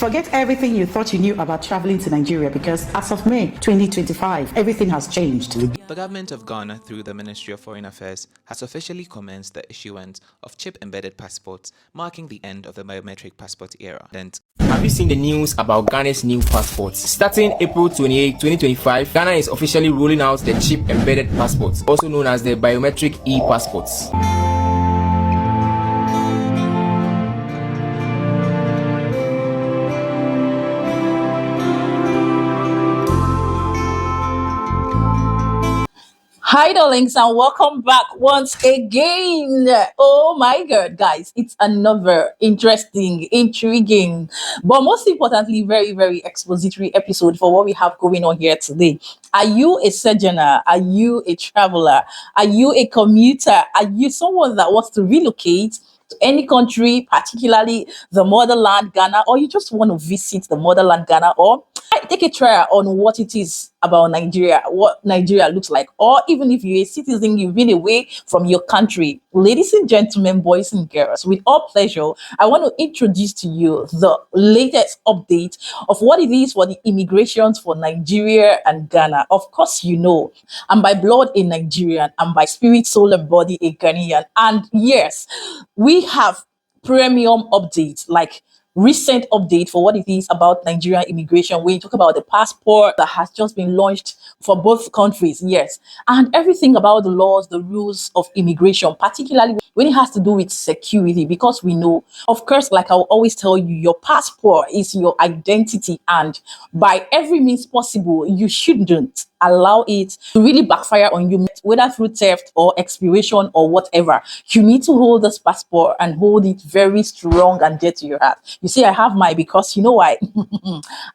Forget everything you thought you knew about traveling to Nigeria, because as of May 2025, everything has changed. The government of Ghana, through the Ministry of Foreign Affairs, has officially commenced the issuance of chip-embedded passports, marking the end of the biometric passport era. Have you seen the news about Ghana's new passports? Starting April 28, 2025, Ghana is officially rolling out the chip-embedded passports, also known as the biometric e-passports. Hi darlings, and welcome back once again. Oh my god, guys, it's another interesting, intriguing, but most importantly very expository episode for what we have going on here today. Are you a sojourner? Are you a traveler? Are you a commuter? Are you someone that wants to relocate to any country, particularly the motherland Ghana, or you just want to visit the motherland Ghana, or take a trial on what it is about Nigeria, what Nigeria looks like, or even if you're a citizen, you've been away from your country. Ladies and gentlemen, boys and girls, with all pleasure, I want to introduce to you the latest update of what it is for the immigrations for Nigeria and Ghana. Of course, you know, I'm by blood a Nigerian, I'm by spirit, soul, and body a Ghanaian. And yes, we have premium updates, like recent update for what it is about Nigerian immigration. We talk about the passport that has just been launched for both countries, yes, and everything about the laws, the rules of immigration, particularly when it has to do with security, because we know, of course, like I'll always tell you, your passport is your identity, and by every means possible, you shouldn't allow it to really backfire on you, whether through theft or expiration or whatever. You need to hold this passport and hold it very strong and dear to your heart. You see, I have mine because you know why?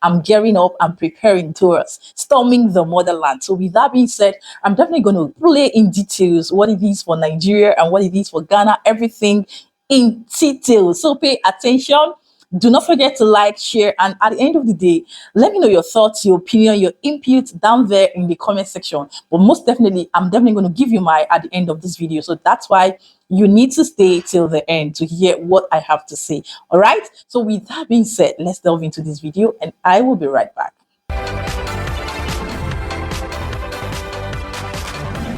I'm gearing up and preparing towards storming the motherland. So with that being said, I'm definitely going to play in details what it is for Nigeria and what it is for Ghana, everything in detail. So pay attention. Do not forget to like, share, and at the end of the day, let me know your thoughts, your opinion, your input down there in the comment section. But most definitely, I'm definitely going to give you my at the end of this video. So that's why you need to stay till the end to hear what I have to say. All right. So with that being said, let's delve into this video and I will be right back.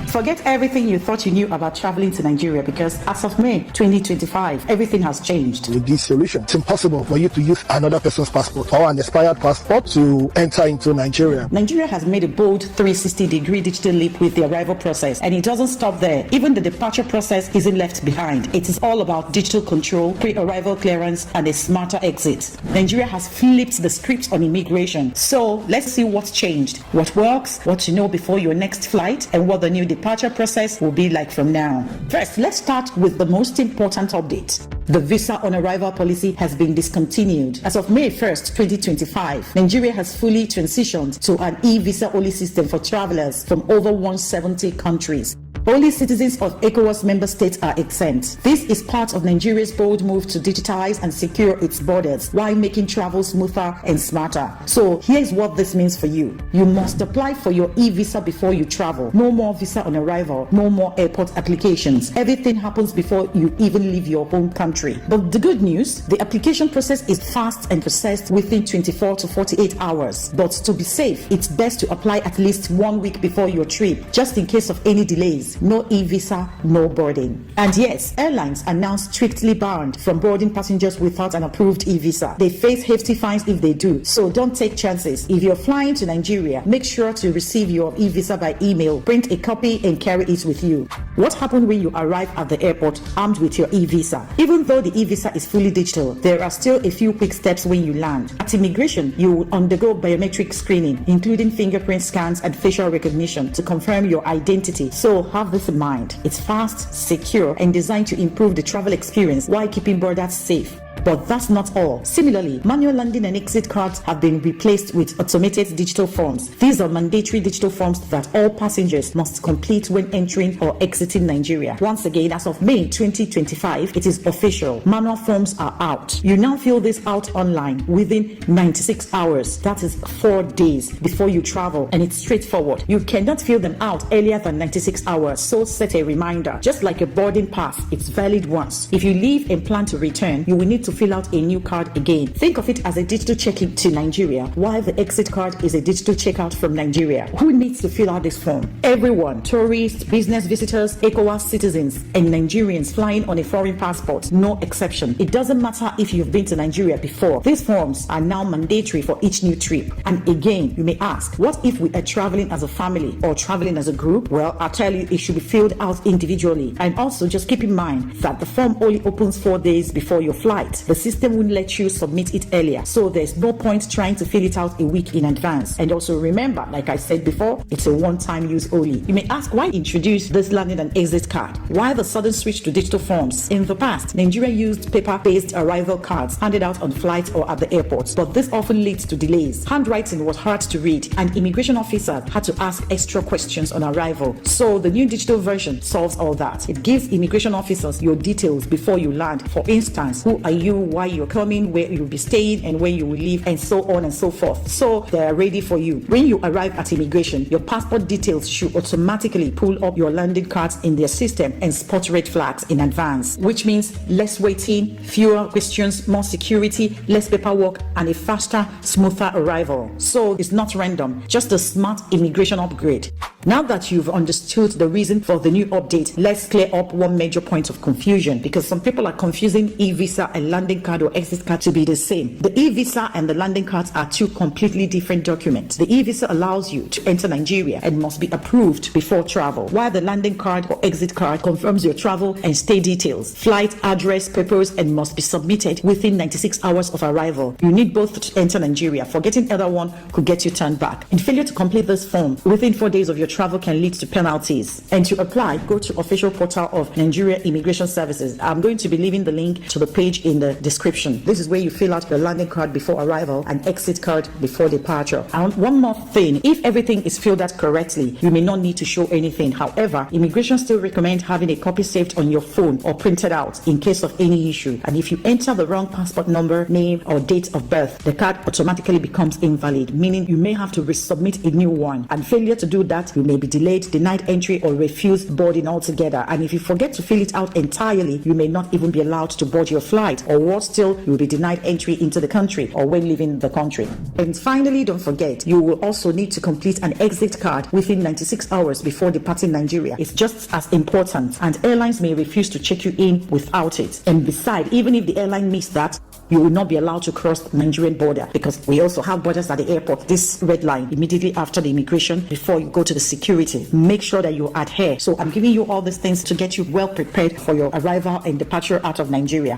Forget everything you thought you knew about traveling to Nigeria, because as of May 2025, everything has changed. With this solution, it's impossible for you to use another person's passport or an expired passport to enter into Nigeria. Nigeria has made a bold 360-degree digital leap with the arrival process, and it doesn't stop there. Even the departure process isn't left behind. It is all about digital control, pre-arrival clearance, and a smarter exit. Nigeria has flipped the script on immigration. So let's see what's changed, what works, what to know before your next flight, and what the new departure process will be like from now. First, let's start with the most important update. The visa on arrival policy has been discontinued. As of May 1st, 2025, Nigeria has fully transitioned to an e-visa only system for travelers from over 170 countries. Only citizens of ECOWAS member states are exempt. This is part of Nigeria's bold move to digitize and secure its borders while making travel smoother and smarter. So here's what this means for you. You must apply for your e-visa before you travel. No more visa on arrival, no more airport applications. Everything happens before you even leave your home country. But the good news, the application process is fast and processed within 24 to 48 hours. But to be safe, it's best to apply at least 1 week before your trip, just in case of any delays. No e-visa, no boarding. And yes, airlines are now strictly banned from boarding passengers without an approved e-visa. They face hefty fines if they do, so don't take chances. If you're flying to Nigeria, make sure to receive your e-visa by email, print a copy and carry it with you. What happens when you arrive at the airport armed with your e-visa? Even though the e-visa is fully digital, there are still a few quick steps when you land. At immigration, you will undergo biometric screening, including fingerprint scans and facial recognition to confirm your identity. So have this in mind. It's fast, secure, and designed to improve the travel experience while keeping borders safe. But that's not all. Similarly, manual landing and exit cards have been replaced with automated digital forms. These are mandatory digital forms that all passengers must complete when entering or exiting Nigeria. Once again, as of May 2025, it is official. Manual forms are out. You now fill this out online within 96 hours. That is 4 days before you travel, and it's straightforward. You cannot fill them out earlier than 96 hours, so set a reminder. Just like a boarding pass, it's valid once. If you leave and plan to return, you will need to fill out a new card again. Think of it as a digital check-in to Nigeria, while the exit card is a digital checkout from Nigeria. Who needs to fill out this form? Everyone: tourists, business visitors, ECOWAS citizens, and Nigerians flying on a foreign passport, no exception. It doesn't matter if you've been to Nigeria before. These forms are now mandatory for each new trip. And again, you may ask, what if we are traveling as a family or traveling as a group? Well, I'll tell you, it should be filled out individually. And also, just keep in mind that the form only opens 4 days before your flight. The system won't let you submit it earlier, so there's no point trying to fill it out a week in advance. And also remember, like I said before, it's a one-time use only. You may ask, why introduce this landing and exit card? Why the sudden switch to digital forms? In the past, Nigeria used paper-based arrival cards handed out on flights or at the airports, but this often leads to delays. Handwriting was hard to read, and immigration officers had to ask extra questions on arrival. So the new digital version solves all that. It gives immigration officers your details before you land. For instance, who are you, why you're coming, where you'll be staying, and when you will leave, and so on and so forth. So they're ready for you. When you arrive at immigration, your passport details should automatically pull up your landing cards in their system and spot red flags in advance, which means less waiting, fewer questions, more security, less paperwork, and a faster, smoother arrival. So it's not random, just a smart immigration upgrade. Now that you've understood the reason for the new update, let's clear up one major point of confusion, because some people are confusing e-visa and landing card or exit card to be the same. The e-visa and the landing cards are two completely different documents. The e-visa allows you to enter Nigeria and must be approved before travel, while the landing card or exit card confirms your travel and stay details, flight, address, papers, and must be submitted within 96 hours of arrival. You need both to enter Nigeria. Forgetting either one could get you turned back. And failure to complete this form within 4 days of your travel can lead to penalties. And to apply, go to official portal of Nigeria Immigration Services. I'm going to be leaving the link to the page in the description. This is where you fill out your landing card before arrival and exit card before departure. And one more thing, if everything is filled out correctly, you may not need to show anything. However, immigration still recommend having a copy saved on your phone or printed out in case of any issue. And if you enter the wrong passport number, name, or date of birth, the card automatically becomes invalid, meaning you may have to resubmit a new one. And failure to do that, you may be delayed, denied entry, or refused boarding altogether. And if you forget to fill it out entirely, you may not even be allowed to board your flight, or worse still, you will be denied entry into the country or when leaving the country. And finally, don't forget, you will also need to complete an exit card within 96 hours before departing Nigeria. It's just as important, and airlines may refuse to check you in without it. And besides, even if the airline missed that, you will not be allowed to cross the Nigerian border, because we also have borders at the airport. This red line immediately after the immigration, before you go to the security, make sure that you adhere. So I'm giving you all these things to get you well prepared for your arrival and departure out of Nigeria.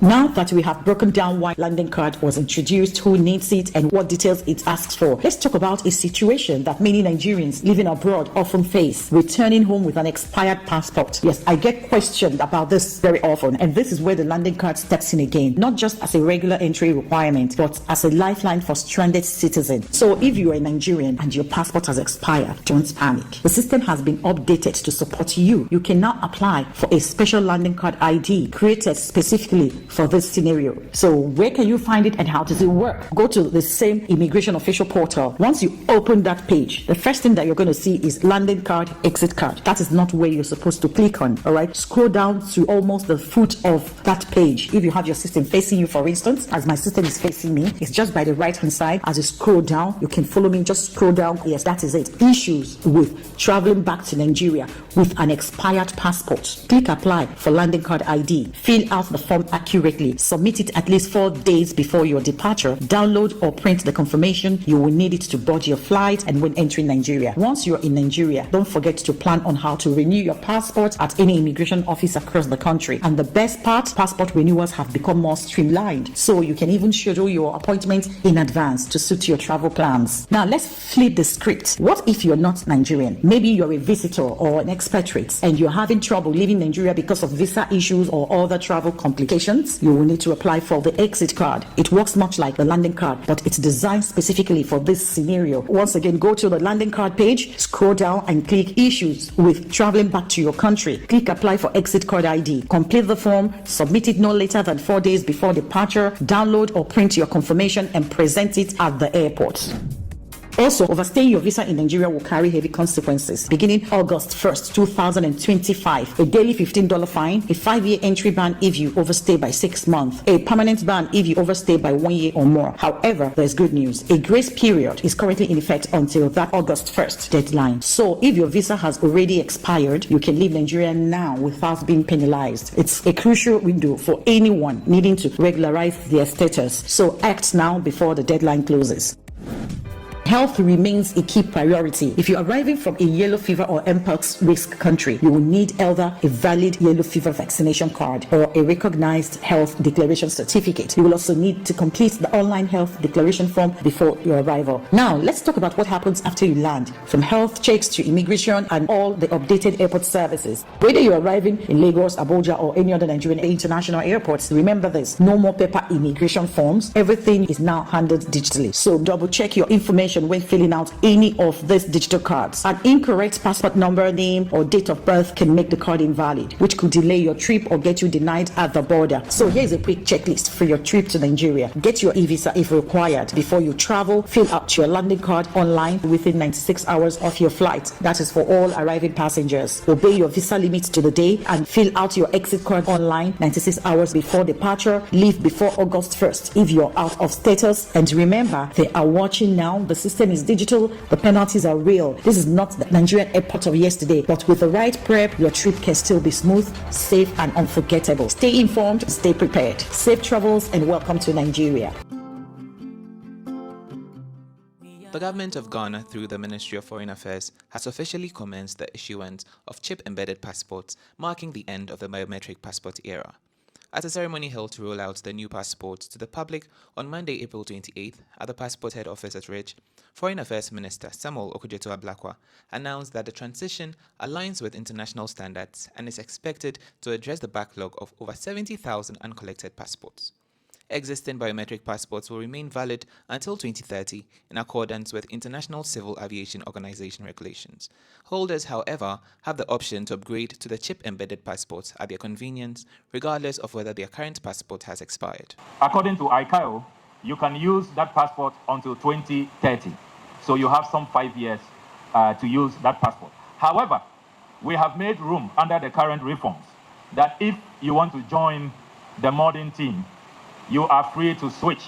Now that we have broken down why landing card was introduced, who needs it, and what details it asks for, let's talk about a situation that many Nigerians living abroad often face: returning home with an expired passport. Yes, I get questioned about this very often, and this is where the landing card steps in again, not just as a regular entry requirement, but as a lifeline for stranded citizens. So if you are a Nigerian and your passport has expired, don't panic. The system has been updated to support you. You can now apply for a special landing card ID created specifically for this scenario. So where can you find it and how does it work? Go to the same immigration official portal. Once you open that page, the first thing that you're going to see is landing card, exit card. That is not where you're supposed to click on. All right, scroll down to almost the foot of that page. If you have your system facing you, for instance, as my system is facing me, it's just by the right hand side. As you scroll down, you can follow me, just scroll down. Yes, that is it. Issues with traveling back to Nigeria with an expired passport. Click apply for landing card ID. Fill out the form accurately. Submit it at least 4 days before your departure. Download or print the confirmation. You will need it to board your flight and when entering Nigeria. Once you're in Nigeria, don't forget to plan on how to renew your passport at any immigration office across the country. And the best part, passport renewals have become more streamlined, so you can even schedule your appointment in advance to suit your travel plans. Now let's flip the script. What if you're not Nigerian? Maybe you're a visitor or an expatriate and you're having trouble leaving Nigeria because of visa issues or other travel complications. You will need to apply for the exit card. It works much like the landing card, but it's designed specifically for this scenario. Once again, go to the landing card page, scroll down and click issues with traveling back to your country. Click apply for exit card ID. Complete the form, submit it no later than 4 days before departure, download or print your confirmation and present it at the airport. Also, overstaying your visa in Nigeria will carry heavy consequences. Beginning August 1st, 2025, a daily $15 fine, a 5-year entry ban if you overstay by 6 months, a permanent ban if you overstay by 1 year or more. However, there's good news. A grace period is currently in effect until that August 1st deadline. So if your visa has already expired, you can leave Nigeria now without being penalized. It's a crucial window for anyone needing to regularize their status. So act now before the deadline closes. Health remains a key priority. If you're arriving from a yellow fever or mpox risk country, you will need either a valid yellow fever vaccination card or a recognized health declaration certificate. You will also need to complete the online health declaration form before your arrival. Now, let's talk about what happens after you land, from health checks to immigration and all the updated airport services. Whether you're arriving in Lagos, Abuja, or any other Nigerian international airports, remember this: no more paper immigration forms. Everything is now handled digitally. So double check your information when filling out any of these digital cards. An incorrect passport number, name, or date of birth can make the card invalid, which could delay your trip or get you denied at the border. So here's a quick checklist for your trip to Nigeria. Get your e-visa if required. Before you travel, fill out your landing card online within 96 hours of your flight. That is for all arriving passengers. Obey your visa limits to the day and fill out your exit card online 96 hours before departure. Leave before August 1st if you're out of status. And remember, they are watching now. The system is digital. The penalties are real. This is not the Nigerian airport of yesterday, but with the right prep, your trip can still be smooth, safe, and unforgettable. Stay informed, stay prepared. Safe travels and welcome to Nigeria. The government of Ghana, through the Ministry of Foreign Affairs, has officially commenced the issuance of chip-embedded passports, marking the end of the biometric passport era. At a ceremony held to roll out the new passports to the public on Monday, April 28th, at the Passport Head Office at Ridge, Foreign Affairs Minister Samuel Okudzeto-Ablakwa announced that the transition aligns with international standards and is expected to address the backlog of over 70,000 uncollected passports. Existing biometric passports will remain valid until 2030 in accordance with International Civil Aviation Organization regulations. Holders, however, have the option to upgrade to the chip-embedded passports at their convenience, regardless of whether their current passport has expired. According to ICAO, you can use that passport until 2030. So you have some 5 years to use that passport. However, we have made room under the current reforms that if you want to join the modern team, you are free to switch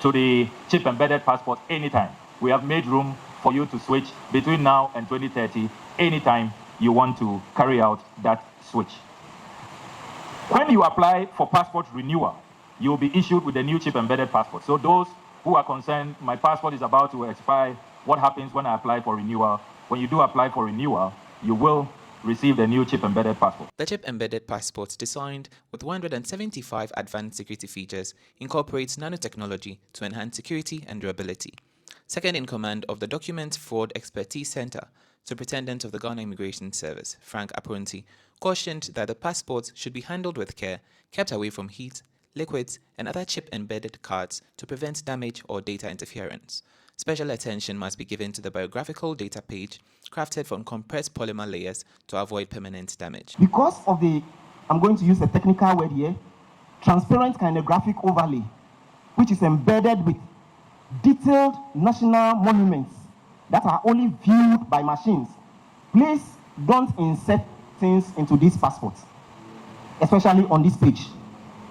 to the chip-embedded passport anytime. We have made room for you to switch between now and 2030, anytime you want to carry out that switch. When you apply for passport renewal, you will be issued with a new chip-embedded passport. So those who are concerned, my passport is about to expire, what happens when I apply for renewal? When you do apply for renewal, you will receive the new chip-embedded passport. The chip-embedded passport, designed with 175 advanced security features, incorporates nanotechnology to enhance security and durability. Second in command of the Document Fraud Expertise Center, Superintendent of the Ghana Immigration Service, Frank Aponti, cautioned that the passports should be handled with care, kept away from heat, liquids, and other chip-embedded cards to prevent damage or data interference. Special attention must be given to the biographical data page, crafted from compressed polymer layers to avoid permanent damage. Because of the, I'm going to use a technical word here, transparent kinographic overlay, which is embedded with detailed national monuments that are only viewed by machines, please don't insert things into these passports, especially on this page.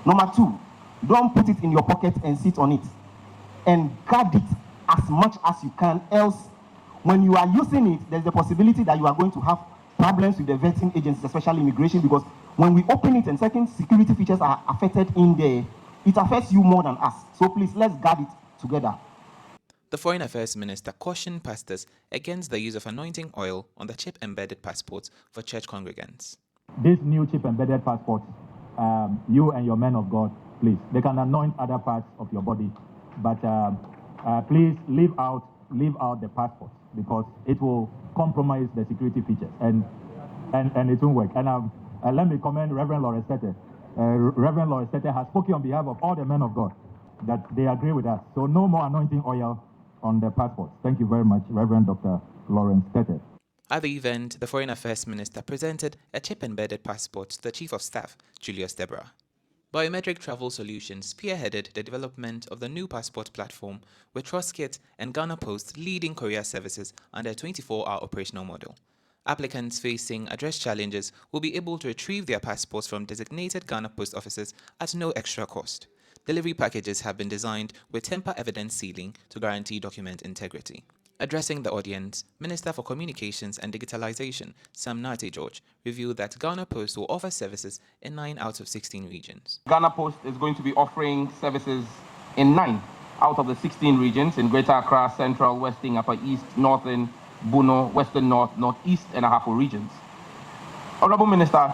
Number 2, don't put it in your pocket and sit on it, and guard it as much as you can, else when you are using it, there's the possibility that you are going to have problems with the vetting agencies, especially immigration, because when we open it and certain security features are affected in there, it affects you more than us. So please, let's guard it together. The Foreign Affairs Minister cautioned pastors against the use of anointing oil on the chip-embedded passports for church congregants. This new chip-embedded passport, you and your men of God, please, they can anoint other parts of your body, but please leave out the passport, because it will compromise the security features and it won't work. And let me commend Reverend Lawrence Tete. Reverend Lawrence Tete has spoken on behalf of all the men of God that they agree with us. So no more anointing oil on the passports. Thank you very much, Reverend Dr. Lawrence Tete. At the event, the Foreign Affairs Minister presented a chip-embedded passport to the Chief of Staff, Julius Deborah. Biometric Travel Solutions spearheaded the development of the new passport platform with Trustkit and Ghana Post leading courier services under a 24-hour operational model. Applicants facing address challenges will be able to retrieve their passports from designated Ghana Post offices at no extra cost. Delivery packages have been designed with temper evidence sealing to guarantee document integrity. Addressing the audience, Minister for Communications and Digitalization, Sam Nate George, revealed that Ghana Post will offer services in 9 out of 16 regions. Ghana Post is going to be offering services in 9 out of the 16 regions in Greater Accra, Central, Western, Upper East, Northern, Bono, Western North, Northeast, and Ahafo regions. Honorable Minister,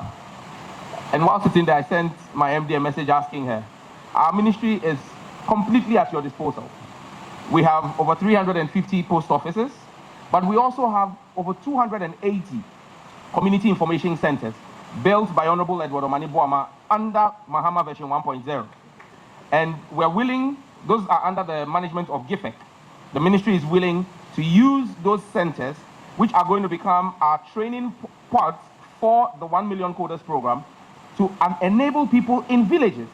and while sitting there, I sent my MD a message asking her, our ministry is completely at your disposal. We have over 350 post offices, but we also have over 280 community information centers built by Honorable Johndramanimahama under Mahama version 1.0. And we're willing, those are under the management of GIFEC. The ministry is willing to use those centers, which are going to become our training pods for the 1 Million Coders program, to enable people in villages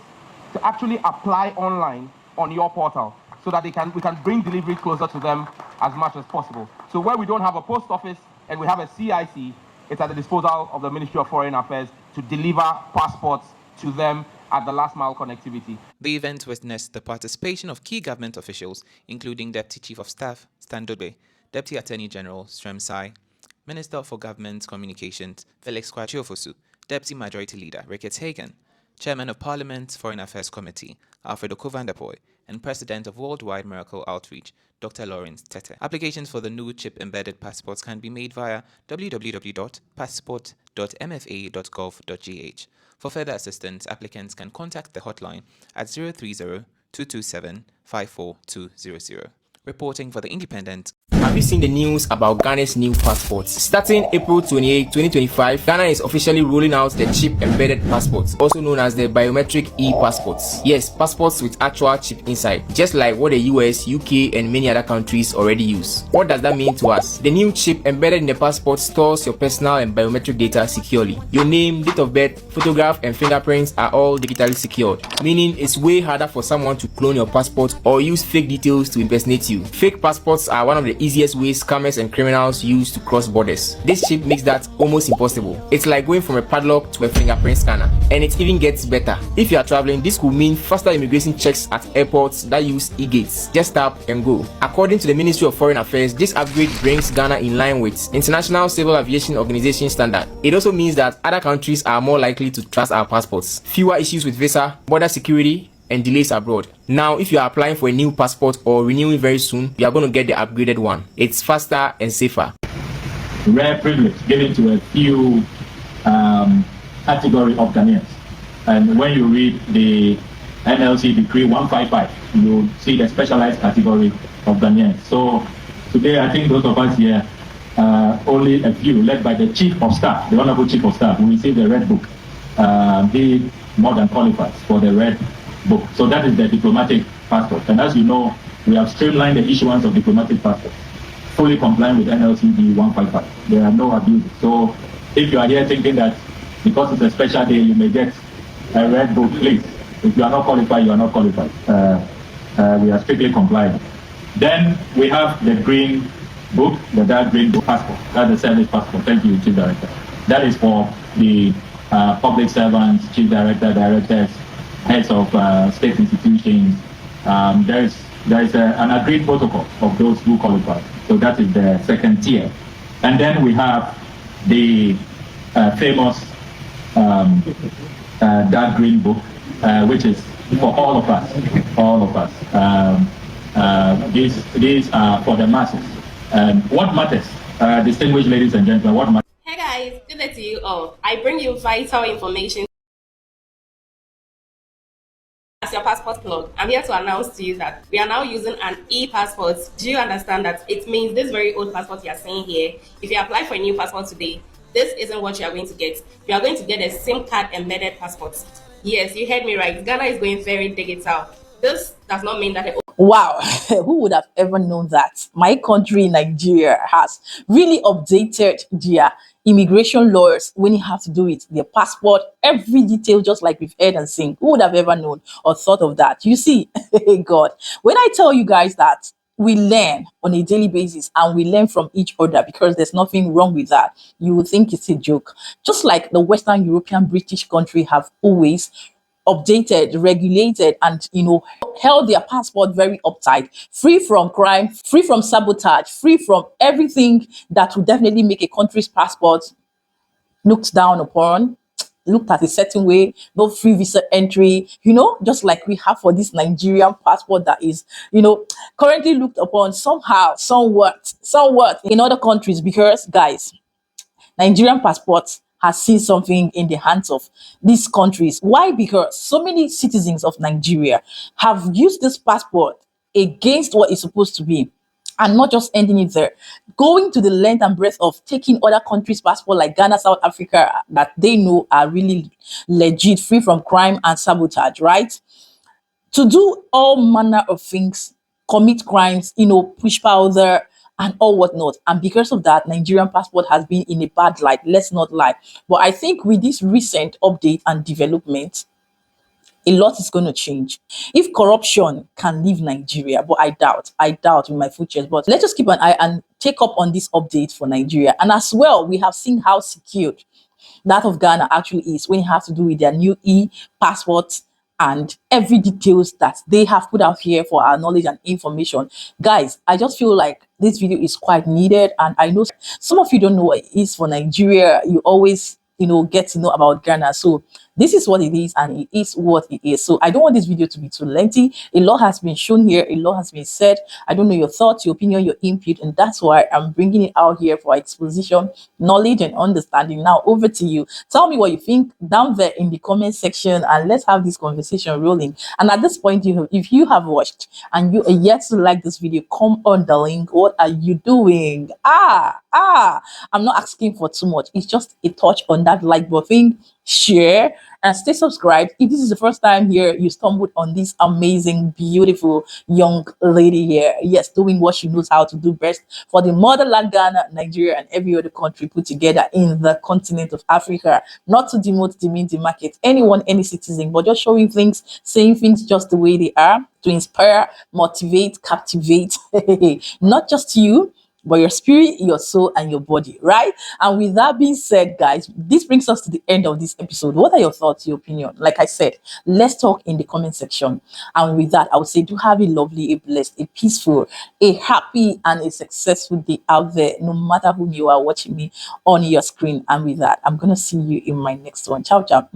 to actually apply online on your portal, so that we can bring delivery closer to them as much as possible. So where we don't have a post office and we have a CIC, it's at the disposal of the Ministry of Foreign Affairs to deliver passports to them at the last mile connectivity. The event witnessed the participation of key government officials, including Deputy Chief of Staff Stan Dobe, Deputy Attorney General Strem Sai, Minister for Government Communications Felix Kwachiofosu, Deputy Majority Leader Ricketts Hagen, Chairman of Parliament's Foreign Affairs Committee Alfredo Kovandapoy, and President of Worldwide Miracle Outreach, Dr. Lawrence Tete. Applications for the new chip-embedded passports can be made via www.passport.mfa.gov.gh. For further assistance, applicants can contact the hotline at 030-227-54200. Reporting for The Independent. Have you seen the news about Ghana's new passports? Starting April 28, 2025, Ghana is officially rolling out the chip embedded passports, also known as the biometric e-passports. Yes, passports with actual chip inside, just like what the US, UK, and many other countries already use. What does that mean to us? The new chip embedded in the passport stores your personal and biometric data securely. Your name, date of birth, photograph, and fingerprints are all digitally secured, meaning it's way harder for someone to clone your passport or use fake details to impersonate you. Fake passports are one of the easiest ways scammers and criminals use to cross borders. This chip makes that almost impossible. It's like going from a padlock to a fingerprint scanner, and it even gets better. If you are traveling, this could mean faster immigration checks at airports that use e-gates. Just tap and go. According to the Ministry of Foreign Affairs, this upgrade brings Ghana in line with International Civil Aviation Organization standard. It also means that other countries are more likely to trust our passports. Fewer issues with visa, border security, and delays abroad. Now, if you are applying for a new passport or renewing very soon, you are going to get the upgraded one. It's faster and safer. Rare privilege given to a few category of Ghanaians. And when you read the NLC Decree 155, you see the specialized category of Ghanaians. So today, I think those of us here, only a few, led by the Chief of Staff, the Honorable Chief of Staff, who received the Red Book. He more than qualifies for the Red Book. So that is the diplomatic passport. And as you know, we have streamlined the issuance of diplomatic passports, fully compliant with NLCD 155. There are no abuses. So if you are here thinking that because it's a special day, you may get a red book, please. If you are not qualified, you are not qualified. We are strictly compliant. Then we have the green book, the dark green book passport. That's the service passport. Thank you, Chief Director. That is for the public servants, Chief Director, directors, heads of state institutions. There is an agreed protocol of those who qualify. So that is the second tier. And then we have the famous dark green book, which is for all of us. These are for the masses. What matters, distinguished ladies and gentlemen, what matters? Hey guys, good day to you all. I bring you vital information as your passport plug. I'm here to announce to you that we are now using an e-passport. Do you understand that it means this very old passport you are seeing here? If you apply for a new passport today, this isn't what you are going to get. You are going to get a SIM card embedded passport. Yes, you heard me right. Ghana is going very digital. This does not mean that Wow, who would have ever known that my country, Nigeria, has really updated their immigration lawyers when you have to do with their passport, every detail, just like we've heard and seen. Who would have ever known or thought of that? You see, God, when I tell you guys that we learn on a daily basis and we learn from each other, because there's nothing wrong with that, you would think it's a joke. Just like the Western European British country have always updated, regulated, and held their passport very uptight, free from crime, free from sabotage, free from everything that would definitely make a country's passport looked down upon, looked at a certain way, no free visa entry, just like we have for this Nigerian passport that is, currently looked upon somehow, somewhat in other countries, because guys, Nigerian passports has seen something in the hands of these countries. Why? Because so many citizens of Nigeria have used this passport against what it's supposed to be, and not just ending it there, going to the length and breadth of taking other countries' passport like Ghana, South Africa, that they know are really legit, free from crime and sabotage, right? To do all manner of things, commit crimes, push powder and all whatnot. And because of that, Nigerian passport has been in a bad light. Let's not lie. But I think with this recent update and development, a lot is going to change. If corruption can leave Nigeria, but I doubt with my full chest. But let's just keep an eye and take up on this update for Nigeria. And as well, we have seen how secured that of Ghana actually is when it has to do with their new e-passports and every details that they have put out here for our knowledge and information. Guys, I just feel like this video is quite needed, and I know some of you don't know what it is for Nigeria. You always get to know about Ghana. So this is what it is, and it is what it is. So I don't want this video to be too lengthy. A lot has been shown here, a lot has been said. I don't know your thoughts, your opinion, your input, and that's why I'm bringing it out here for exposition, knowledge, and understanding. Now over to you. Tell me what you think down there in the comment section, and let's have this conversation rolling. And at this point, if you have watched and you are yet to like this video, come on the link. What are you doing? I'm not asking for too much. It's just a touch on that like button, share, and stay subscribed. If this is the first time here you stumbled on this amazing, beautiful young lady here, yes, doing what she knows how to do best for the motherland Ghana, Nigeria, and every other country put together in the continent of Africa. Not to demote, demean, demarcate anyone, any citizen, but just showing things, saying things just the way they are, to inspire, motivate, captivate, not just you, but your spirit, your soul, and your body, right? And with that being said, guys, this brings us to the end of this episode. What are your thoughts, your opinion? Like I said, let's talk in the comment section. And with that, I would say do have a lovely, a blessed, a peaceful, a happy, and a successful day out there, no matter whom you are watching me on your screen. And with that, I'm going to see you in my next one. Ciao, ciao.